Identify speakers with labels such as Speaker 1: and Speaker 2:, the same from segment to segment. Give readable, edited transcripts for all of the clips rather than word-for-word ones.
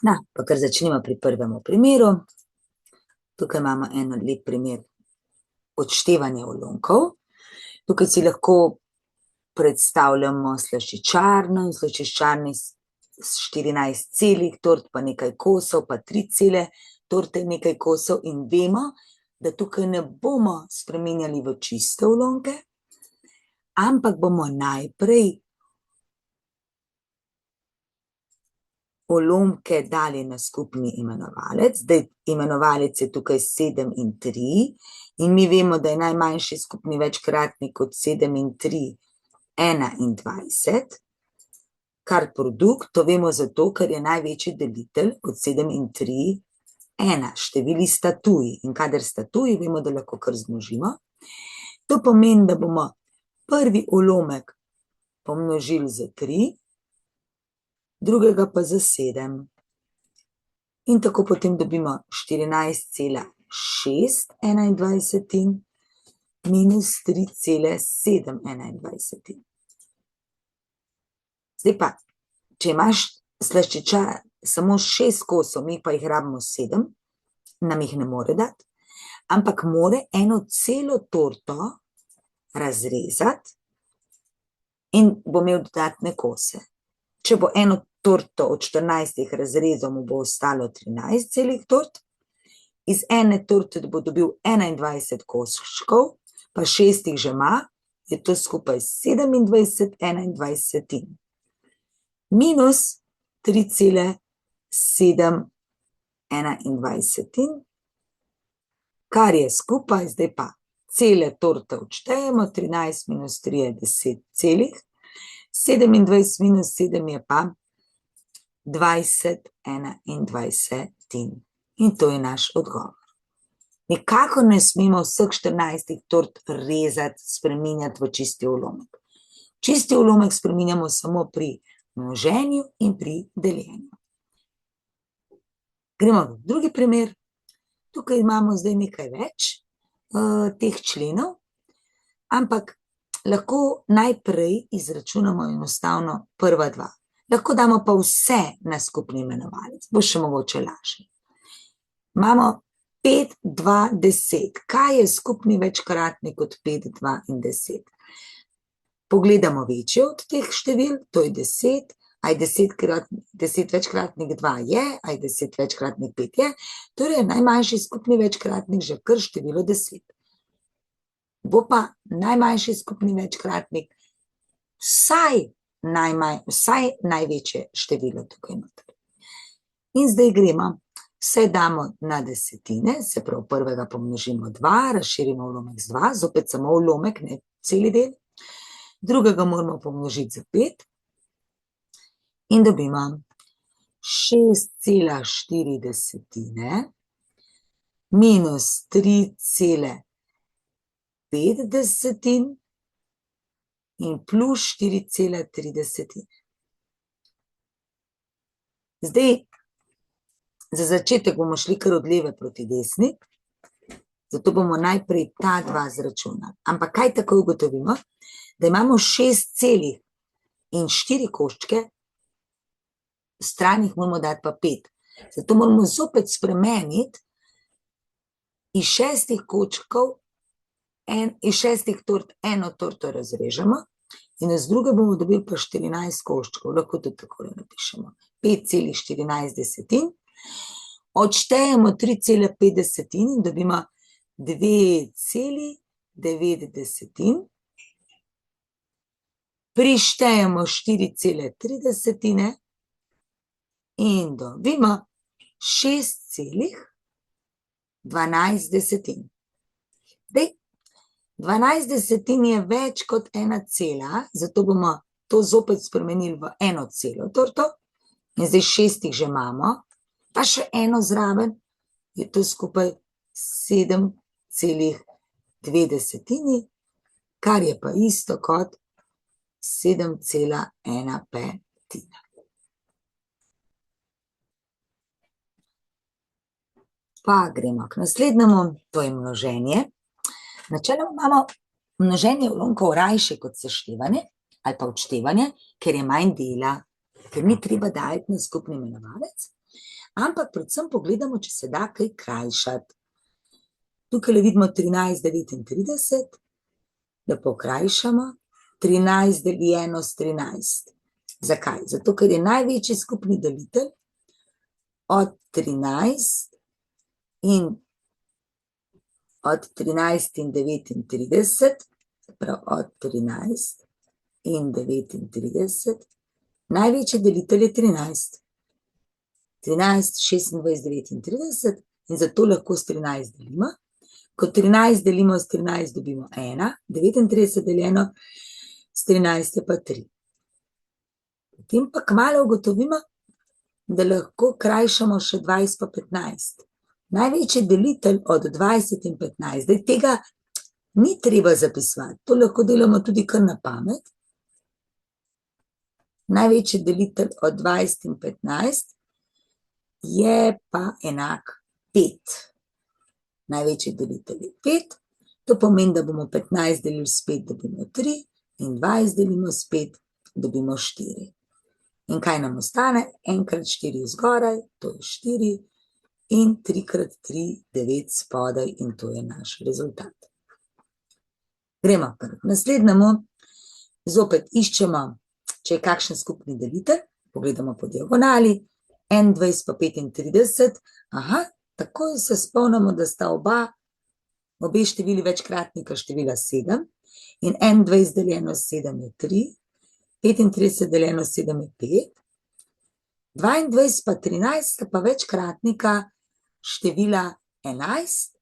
Speaker 1: Pa kar začnimo pri prvem primeru. Tukaj imamo en lep primer odštevanja ulomkov. Tukaj si lahko predstavljamo slaščičarno in slaščičarni 14 celih tort, pa nekaj kosov, pa 3 cele torte, nekaj kosov in vemo, da tukaj ne bomo spreminjali v čiste ulomke, ampak bomo najprej ulomke dali na skupni imenovalec. Zdaj, imenovalec je tukaj 7 in 3 in mi vemo, da je najmanjši skupni večkratnik od 7 in 3 21, kar produkt, to vemo zato, ker je največji delitelj od 7 in 3 1. Števili sta tuji in kadar sta tuji, vemo, da lahko kar zmnožimo. To pomeni, da bomo prvi ulomek pomnožili z 3, drugega pa z 7. In tako potem dobimo 14,6 21 minus 3,7 21. Zdaj pa, če imaš slaščičar samo 6 kosov, mi pa jih rabimo 7, nam jih ne more dati, ampak more eno celo torto razrezati in bo imel dodatne kose. Če bo eno torto od 14 razrezov, mu bo ostalo 13 celih tort, iz ene torte bo dobil 21 koščkov, pa 6 jih že ima, je to skupaj 27 21. Minus 3,7 21, kar je skupaj, zdaj pa cele torte odštejemo, 13 minus 3 je 10 celih, 27 minus 7 je pa 20 21. In to je naš odgovor. Nikakor ne smemo vseh 14 tort rezati, spreminjati v čisti ulomek. Čisti ulomek spreminjamo samo pri množenju in pri deljenju. Gremo v drugi primer. Tukaj imamo zdaj nekaj več teh členov, ampak lahko najprej izračunamo enostavno prva dva. Lahko damo pa vse na skupni imenovalec, bo še mogoče lažje. Imamo 5, 2, 10. Kaj je skupni večkratnik od 5, 2 in 10? Pogledamo večje od teh števil, to je 10, a je 10 večkratnik 2 je, a je 10 večkratnik 5 je, torej je najmanjši skupni večkratnik že kar število 10. Bo pa najmanjši skupni večkratnik vsaj največje število tukaj noter. In zdaj gremo, vse damo na desetine, se pravi prvega pomnožimo 2, razširimo ulomek z 2, zopet samo ulomek, ne celi del. Drugega moramo pomnožiti za 5 in dobimo 6,4 minus 3,5 in plus 4,3. Zdaj, za začetek bomo šli kar od leve proti desni, zato bomo najprej ta dva zračunali. Ampak kaj tako ugotovimo? Da imamo 6 celih in 4 koščke, stran jih moramo dati pa 5. Zato moramo zopet spremeniti iz 6 koščkov, iz 6 tort eno torto razrežemo in iz druge bomo dobili pa 14 koščkov, lahko tudi takole napišemo. 5,14, odštejemo 3,5 in dobimo 2,9, prištejemo 4,3 in dobimo 6,12. Zdaj, 12 desetin je več kot 1 cela, zato bomo to zopet spremenili v 1 celo torto in zdaj 6 jih že imamo, pa še eno zraven, je to skupaj 7,2, kar je pa isto kot 7,1. Pa gremo k naslednjemu, to je množenje. Načeloma imamo množenje ulomkov rajše kot seštevanje ali pa odštevanje, ker je manj dela, ker ni treba dajati na skupni imenovalec, ampak predvsem pogledamo, če se da kaj krajšati. Tukaj vidimo 13,39, lepo krajšamo, 13 deljeno s 13. Zakaj? Zato, ker je največji skupni delitelj od 13 in 39, prav od 13 in 39, največji delitelj je 13. 13, 26, 39 in zato lahko s 13 delimo. Ko 13 delimo s 13, dobimo 1, 39 deljeno s 13 je pa 3. Potem pa kmalu ugotovimo, da lahko krajšamo še 20 pa 15. Največji delitelj od 20 in 15, zdaj tega ni treba zapisovati, to lahko delamo tudi kar na pamet. Največji delitelj od 20 in 15 je pa enak 5. Največji delitelj je 5, to pomeni, da bomo 15 delili s 5, dobimo 3 in 20 delimo s 5, dobimo 4. In kaj nam ostane? 1 krat 4 zgoraj, to je 4 in 3 krat 3, 9 spodaj in to je naš rezultat. Gremo k naslednjemu, zopet iščemo, če je kakšen skupni delitelj, pogledamo po diagonali, 21 pa 35, takoj se spomnimo, da sta obe števili večkratnika števila 7 in 21 deljeno s 7 je 3, 35 deljeno s 7 je 5, 22 pa 13 sta pa večkratnika števila 11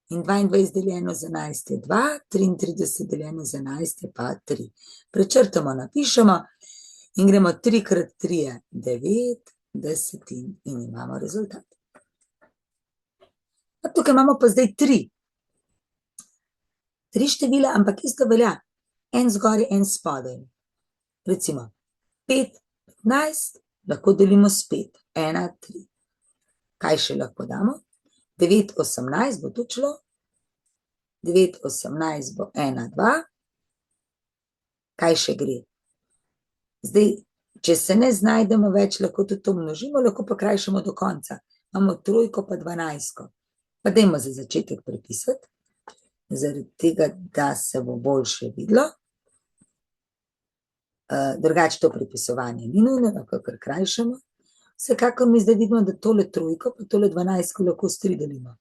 Speaker 1: in 22 deljeno z 11 je 2, 33 deljeno z 11 je pa 3. Prečrtamo, napišemo in gremo 3 krat 3 je 9 desetin in imamo rezultat. Tukaj imamo pa zdaj 3. 3 števila, ampak isto velja. En zgoraj, en spodaj. Recimo 5, 15, lahko delimo s 5. 1, 3. Kaj še lahko damo? 9, 18 bo tudi šlo. 9, 18 bo 1, 2. Kaj še gre? Zdaj, če se ne znajdemo več, lahko tudi to množimo, lahko pa krajšamo do konca. Imamo 3 pa 12. Pa dajmo za začetek prepisati, zaradi tega, da se bo boljše videlo. Drugače to prepisovanje ni nujno, lahko kar krajšamo. Vsekakor mi zdaj vidimo, da tole 3 pa tole 12 lahko s 3 delimo.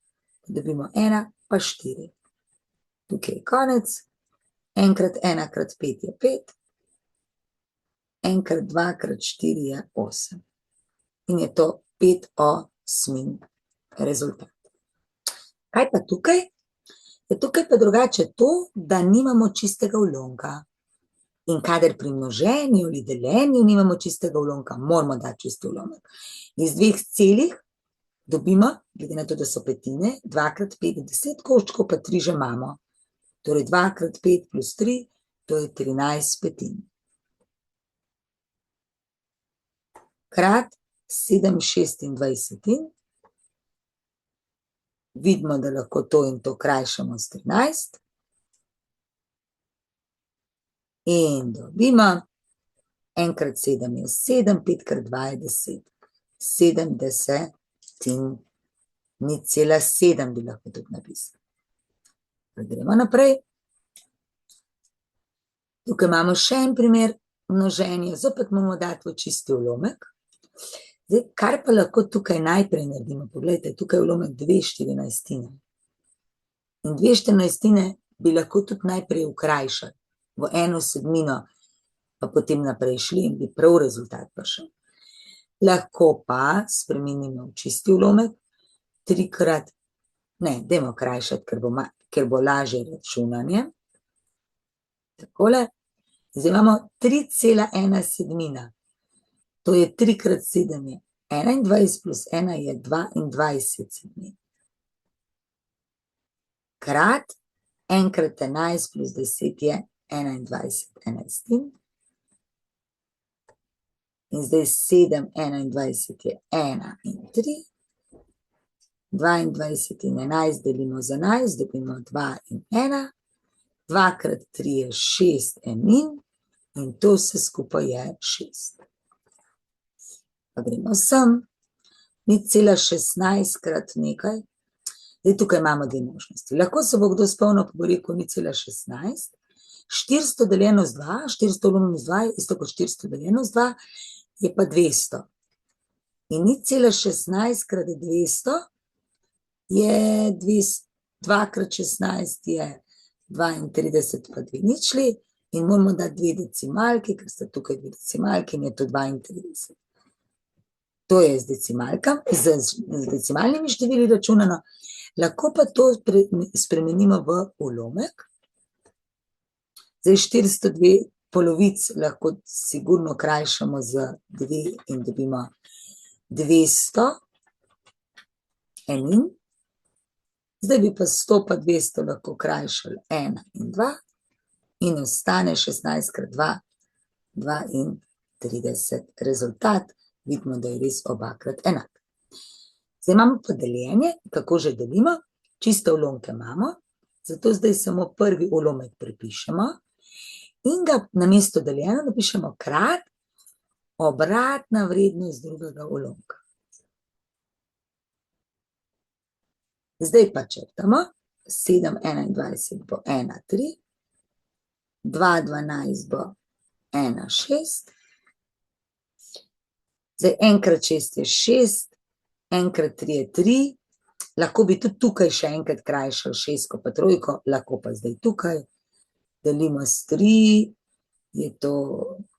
Speaker 1: Dobimo 1 pa 4. Tukaj je konec. 1 krat 1 krat 5 je 5. 1 krat 2 krat 4 je 8. In je to 5/8 rezultat. Kaj pa tukaj? Tukaj pa drugače to, da nimamo čistega ulomka. In kadar pri množenju ali deljenju nimamo čistega ulomka, moramo dati čisti ulomek. Iz 2 celih dobimo, glede na to, da so petine, 2 krat 5 je 10 koščkov, pa 3 že imamo. Torej 2 krat 5 plus 3, to je 13 petin. Krat 7/26. Vidimo, da lahko to in to krajšamo s 13. In dobimo 1 krat 7 je 7, 5 krat 2 je 10. 7 desetin, 0,7 bi lahko tudi napisali. Gremo naprej. Tukaj imamo še en primer množenja, zopet moramo dati v čisti ulomek. Zdaj, kar pa lahko tukaj najprej naredimo, pogledajte, tukaj je ulomek 2/14. In 2/14 bi lahko tudi najprej vkrajšali v 1/7, pa potem naprej šli in bi prav rezultat prišel. Lahko pa spremenimo v čisti ulomek, 3 krat, ne, dajmo krajšati, ker bo lažje računanje. Takole, zdaj imamo 3,1/7. To je 3 krat 7 je 21 plus 1 je 22/7. Krat 1 krat 11 plus 10 je 21/11. In zdaj 7/21 je 1 in 3. 22 in 11 delimo z 11, dobimo 2 in 1. 2 krat 3 je 6 enin in to vse skupaj je 6. Pa gremo sem. 0,16 krat nekaj. Zdaj tukaj imamo dve možnosti. Lahko se bo kdo spomnil, pa bo rekel 0,16. 400 deljeno z 2, 400 lomljeno z 2 je isto kot 400 deljeno z 2, je pa 200. In 0,16 krat 200 je 2 krat 16 je 32 pa 2 ničli in moramo dati dve decimalki, ker sta tukaj dve decimalki in je to 32. To je z decimalnimi števili računano. Lahko pa to spremenimo v ulomek. Zdaj 402 polovic lahko sigurno krajšamo z 2 in dobimo 200 enin. Zdaj bi pa 100 pa 200 lahko krajšali 1 in 2 in ostane 16 krat 2, 32. Rezultat vidimo, da je res obakrat enak. Zdaj imamo pa deljenje, kako že delimo, čiste ulomke imamo, zato zdaj samo prvi ulomek prepišemo in ga namesto deljeno napišemo krat obratna vrednost drugega ulomka. Zdaj pa črtamo, 7,21 bo 1,3, 2,12 bo 1,6, zdaj 1 krat 6 je 6, 1 krat 3 je 3, lahko bi tudi tukaj še enkrat krajšal 6 pa trojko, lahko pa zdaj tukaj, delimo s 3, je to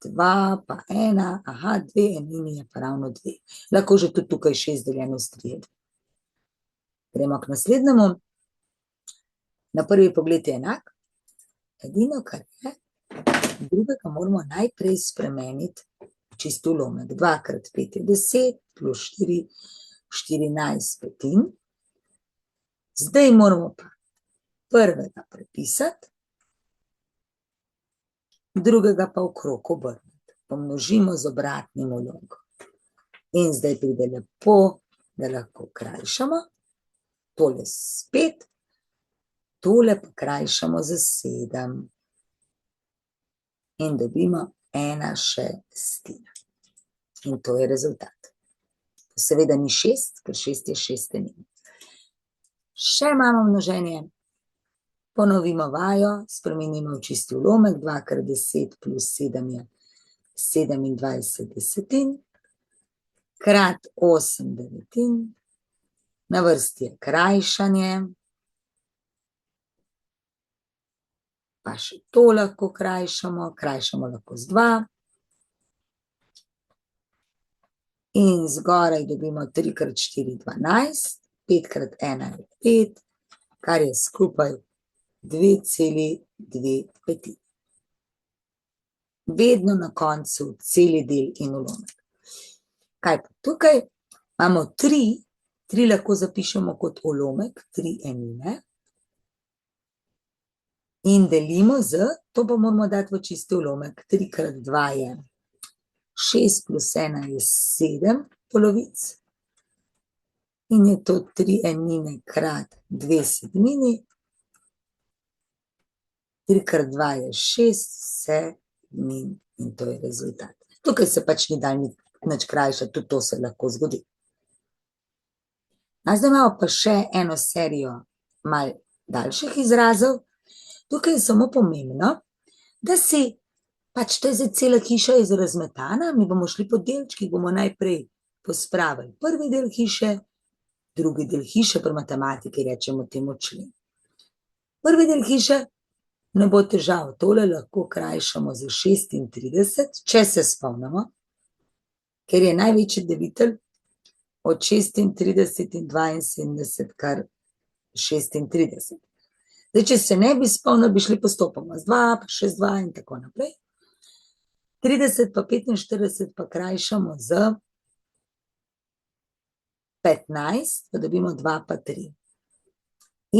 Speaker 1: 2 pa 1, aha, 2 enini je pa ravno 2. Lahko že tudi tukaj 6 deljeno s 3 je 2. Gremo k naslednjemu. Na prvi pogled je enak, edino, kar je, drugega moramo najprej spremeniti čist ulomek. 2 krat 5 je 10, plus 4, 14 petin. Zdaj moramo pa prvega prepisati, drugega pa okrog obrniti. Pomnožimo z obratnim ulomkom. In zdaj pride lepo, da lahko krajšamo. Tole s 5, tole pa krajšamo za 7. In dobimo 1/6. In to je rezultat. Seveda ni 6, ker 6 je 6 enin. Še imamo množenje, ponovimo vajo, spremenimo v čisti ulomek, 2 krat 10 plus 7 je 27 desetin, krat 8 devetin, na vrsti je krajšanje, pa še to lahko krajšamo lahko z 2. In zgoraj dobimo 3 krat 4, 12, 5 krat 1 je 5, kar je skupaj 2,2 peti. Vedno na koncu celi del in ulomek. Kaj pa tukaj? Imamo 3 lahko zapišemo kot ulomek, 3 enine. In delimo z, to pa moramo dati v čisti ulomek, 3 krat 2 je 6 plus 1 je 7 polovic. In je to 3 enine krat 2 sedmini. 3 krat 2 je 6 sedmin in to je rezultat. Tukaj se pač ni dal nič krajšati, tudi to se lahko zgodi. Zdaj imamo pa še eno serijo malo daljših izrazov. Tukaj je samo pomembno, da si, pač to je zdaj cela hiša je razmetana, mi bomo šli po delčkih, bomo najprej pospravili prvi del hiše, drugi del hiše, pri matematiki rečemo temu člen. Prvi del hiše, ne bo težav, tole lahko krajšamo za 36, če se spomnimo, ker je največji delitelj od 36 in 72 kar 36. Zdaj, če se ne bi spomnili, bi šli postopoma z 2, pa še z 2 in tako naprej. 30 pa 45 pa krajšamo z 15, pa dobimo 2 pa 3.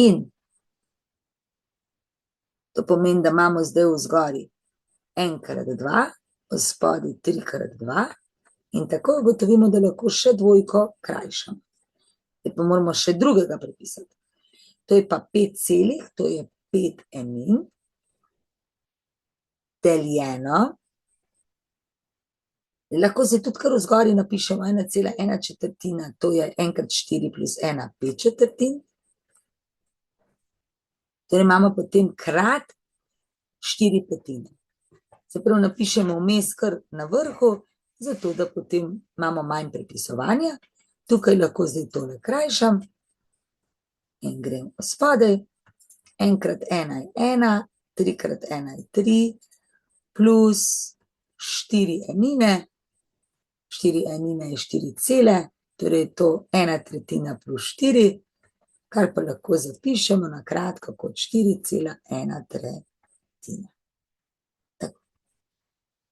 Speaker 1: In to pomeni, da imamo zdaj v zgori 1 krat 2, v spodaj 3 krat 2 in tako ugotovimo, da lahko še dvojko krajšamo. Zdaj pa moramo še drugega prepisati. To je pa 5 celih, to je 5 enin, deljeno Lahko se tudi kar v zgoraj napišemo 1,1/4, to je 1 krat 4 plus 1, 5/4. Torej imamo potem krat 4/5. Se pravi, napišemo vmes kar na vrhu, zato da potem imamo manj prepisovanja. Tukaj lahko zdaj tole krajšam in grem spodaj. 1 krat 1 je 1, 3 krat 1 je 3, plus 4 enine. 4 enine je 4 cele, torej to 1/3 plus 4, kar pa lahko zapišemo na kratko kot 4,1/3. Tako.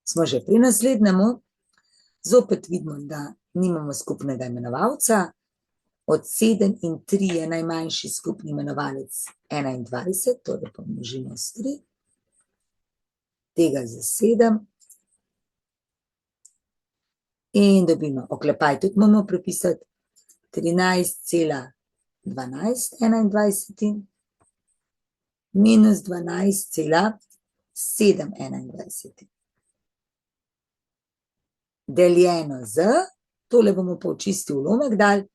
Speaker 1: Smo že pri naslednjemu. Zopet vidimo, da nimamo skupnega imenovalca. Od 7 in 3 je najmanjši skupni imenovalec 21, torej pomnožimo s 3. Tega za 7. In dobimo oklepaj, tudi moramo prepisati 13,12 21 minus 12,7 21. Deljeno z, tole bomo pa v čisti ulomek dali,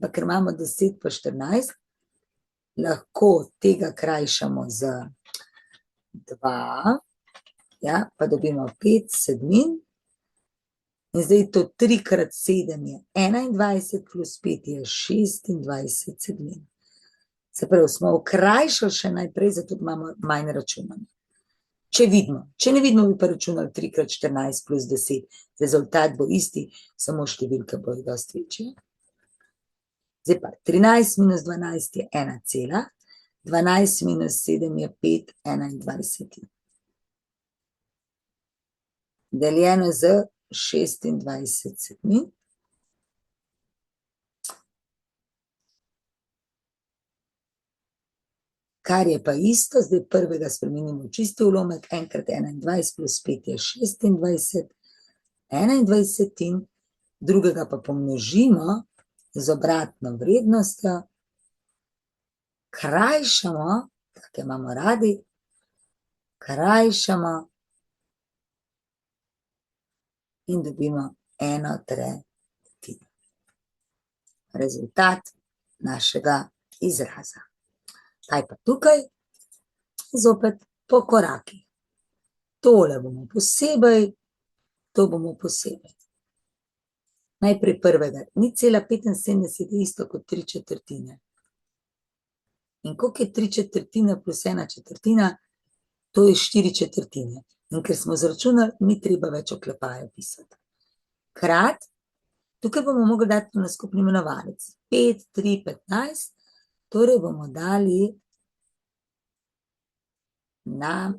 Speaker 1: pa ker imamo 10 pa 14, lahko tega krajšamo z 2, ja, pa dobimo 5 sedmin. In zdaj to 3 krat 7 je 21, plus 5 je 26 sedmin. Se pravi, smo okrajšali še najprej, zato imamo manj računanja. Če vidimo, če ne vidimo, bi pa računali 3 krat 14 plus 10. Rezultat bo isti, samo številke bojo dosti večje. Zdaj pa 13 minus 12 je 1 cela, 12 minus 7 je 5 21. Deljeno z 26 sedmin. Kar je pa isto, zdaj prvega spremenimo v čisti ulomek, 1 krat 21 plus 5 je 26, 21, drugega pa pomnožimo z obratno vrednostjo, krajšamo, tako imamo radi, krajšamo in dobimo 1/3. Rezultat našega izraza. Kaj pa tukaj? Zopet po korakih. Tole bomo posebej, to bomo posebej. Najprej prvega, 0,75 je isto kot 3/4. In koliko je 3/4 plus 1/4? To je 4/4. In ker smo zračunali, ni treba več oklepaja pisati. Krat, tukaj bomo mogli dati na skupni imenovalec. 5, 3, 15, torej bomo dali na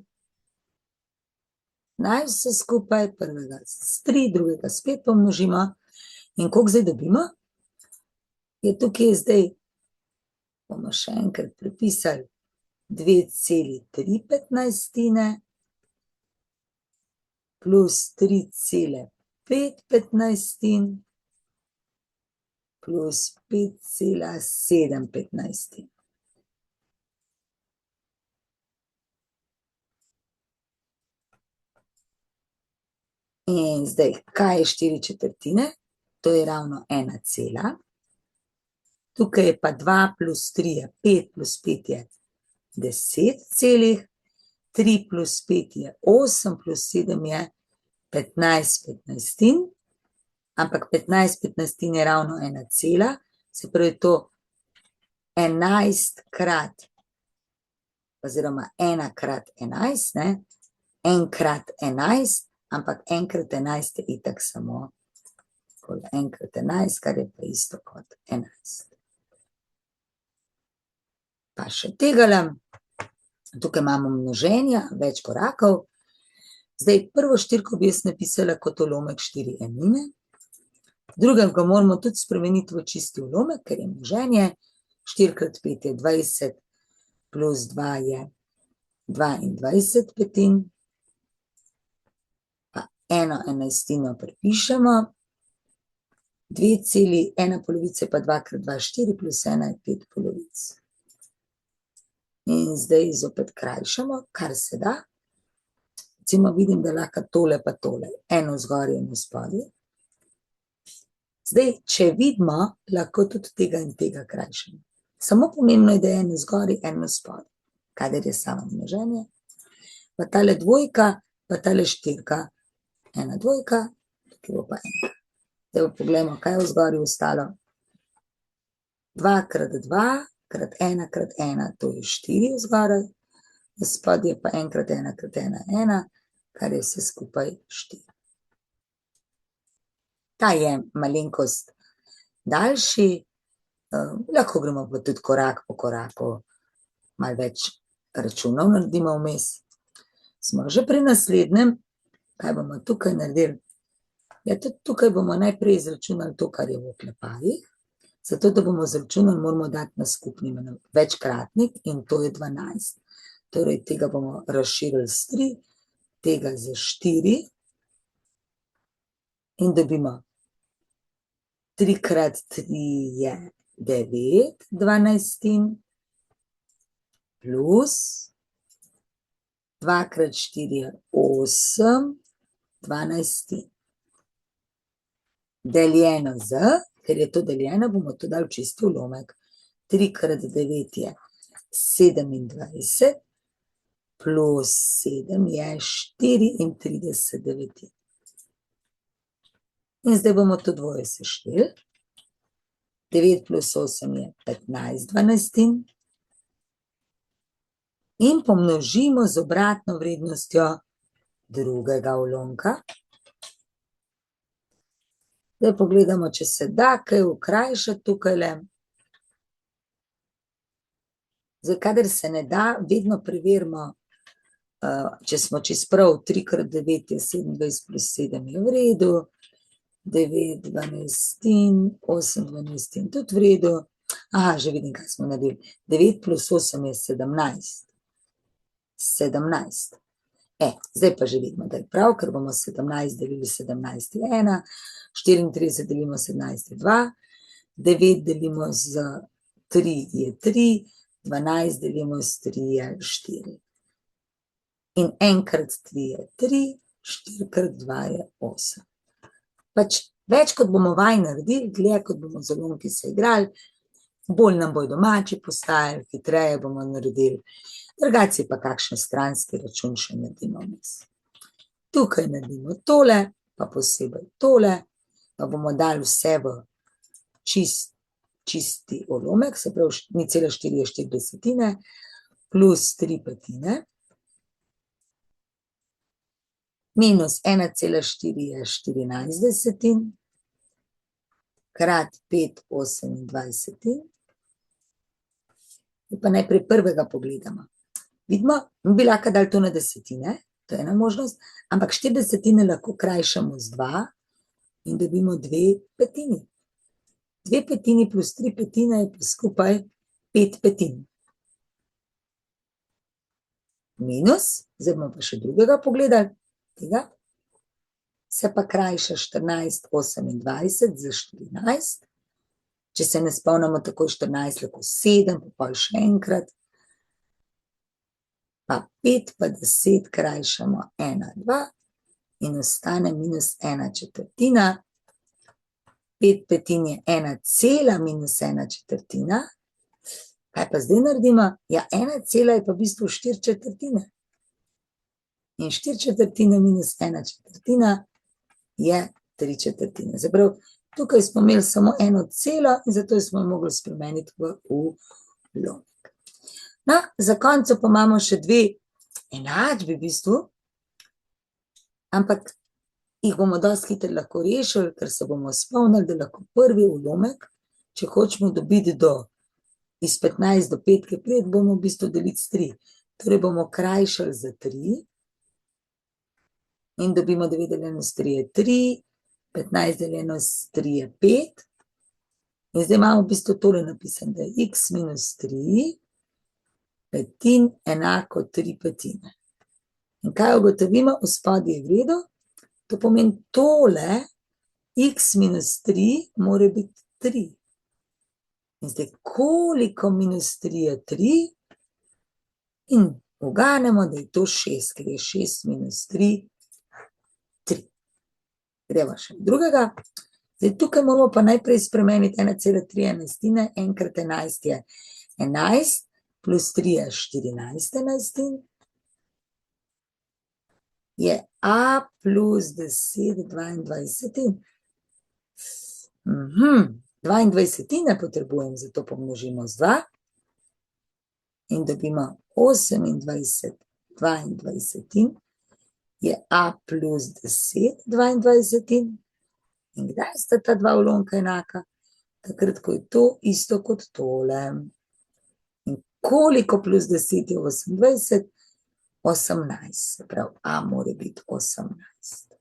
Speaker 1: naj vse skupaj, prvega s 3, drugega spet pomnožimo. In koliko zdaj dobimo? Je tukaj zdaj, bomo še enkrat prepisali, 2,3 15 plus 3,5 15 plus 5,7 15. In zdaj, kaj je 4/4? To je ravno 1 cela. Tukaj je pa 2 plus 3 je 5 plus 5 je 10 celih, 3 plus 5 je 8 plus 7 je 15 15, ampak 15 15 je ravno 1 cela, se pravi to 11 krat, oziroma 1 krat 11, ne, 1 krat 11, ampak 1 krat 11 je itak samo 1 krat 11, kar je pa isto kot 11. Pa še tegale, tukaj imamo množenja, več korakov. Zdaj, prvo štirko bi jaz napisala kot ulomek 4 enine, drugega moramo tudi spremeniti v čisti ulomek, ker je množenje, 4 krat 5 je 20, plus 2 je 22 petin, pa 1 enajstino prepišemo, 2,1 polovice pa 2 krat 2 4 plus 1 je 5 polovic. In zdaj zopet krajšamo, kar se da. Recimo vidim, da lahko tole pa tole, eno zgoraj, eno spodaj. Zdaj, če vidimo, lahko tudi tega in tega krajšamo. Samo pomembno je, da je eno zgori, eno spodaj, kadar je samo množenje. Pa tale dvojka, pa tale štirka. Ena dvojka, tukaj bo pa ena. Zdaj pogledamo, kaj je v zgori ostalo. 2 krat 2 krat 1 krat 1, to je 4 v zgoraj. Spodaj je pa 1 krat 1 krat 1, 1, kar je vse skupaj 4. Ta je malenkost daljši, lahko gremo pa tudi korak po koraku, malo več računov naredimo vmes. Smo že pri naslednjem, kaj bomo tukaj naredili? Ja, tudi tukaj bomo najprej izračunali to, kar je v oklepajih, zato da bomo izračunali, moramo dati na skupni večkratnik in to je 12. Torej, tega bomo razširili s 3, tega z 4 in dobimo 3 krat 3 je 9 dvanajstin plus 2 krat 4 je 8 dvanajstin. Deljeno z, ker je to deljeno, bomo to dali v čisti ulomek. 3 krat 9 je 27 plus 7 je 34 devetin. In zdaj bomo to dvoje sešteli. 9 plus 8 je 15 dvanajstin. In pomnožimo z obratno vrednostjo drugega ulomka. Zdaj pogledamo, če se da kaj ukrajšati tukajle. Zdaj, kadar se ne da, vedno preverimo, če smo čisto prav, 3 krat 9 je 27 plus 7 je v redu, 9 dvanajstin, 8 dvanajstin tudi v redu. Aha, že vidim, kaj smo naredili. 9 plus 8 je 17. 17. Zdaj pa že vidimo, da je prav, ker bomo 17 delili 17 je 1, 34 delimo 17 je 2, 9 delimo z 3 je 3, 12 delimo z 3 je 4. In 1 krat 3 je 3, 4 krat 2 je 8. Pač več kot bomo vaj naredili, dlje kot bomo z ulomki se igrali, bolj nam bojo domači postajali, hitreje bomo naredili. Drugače pa kakšen stranski račun še naredimo vmes. Tukaj naredimo tole, pa posebej tole, pa bomo dali vse v čisti ulomek, se pravi 0,4 je 4 desetine, plus 3 petine, minus 1,4 je 14 desetin, krat 5 28. In pa najprej prvega pogledamo. Vidimo, mi bi lahko dali to na desetine, to je ena možnost, ampak 4 desetine lahko krajšamo z 2 in dobimo 2 petini. 2 petini plus 3 petine je pa skupaj 5 petin. Minus, zdaj bomo pa še drugega pogledali, tega, se pa krajša 14 28 za 14. Če se ne spomnimo takoj 14, lahko 7, pa pol še enkrat. Pa 5 pa 10 krajšamo 1, 2 in ostane minus 1/4. 5 petin je 1 cela minus 1/4. Kaj pa zdaj naredimo? Ja, 1 cela je pa v bistvu 4/4. In 4/4 minus 1/4 je 3/4. Zaprav, tukaj smo imeli samo 1 celo in zato smo jo mogli spremeniti v ulomek. No, za konco pa imamo še 2 enačbi v bistvu, ampak jih bomo dosti hitro lahko rešili, ker se bomo spomnili, da lahko prvi ulomek, če hočemo dobiti iz 15 do 5, ki pride, bomo v bistvu deliti s 3. Torej bomo krajšali za 3 in dobimo 9 deljeno s 3 je 3, 15 deljeno s 3 je 5. In zdaj imamo v bistvu tole napisano, da je x minus 3 petin enako 3 petine. In kaj ugotovimo? V spodnji je v redu. To pomeni tole, x minus 3 mora biti 3. In zdaj, koliko minus 3 je 3? In uganemo, da je to 6, ker je 6 minus 3, 3. Gremo še drugega. Zdaj, tukaj moramo pa najprej spremeniti 1,3 enajstine, enkrat 11 je 11, plus 3 je 14 enajstin, je a plus 10 dvaindvajsetin. 22 potrebujem, zato pomnožimo z 2 in dobimo 28 dvaindvajsetin, je a plus 10 dvaindvajsetin. In kdaj sta ta dva ulomka enaka? Takrat, ko je to isto kot tole. In koliko plus 10 je 28? 18, se pravi, a mora biti 18.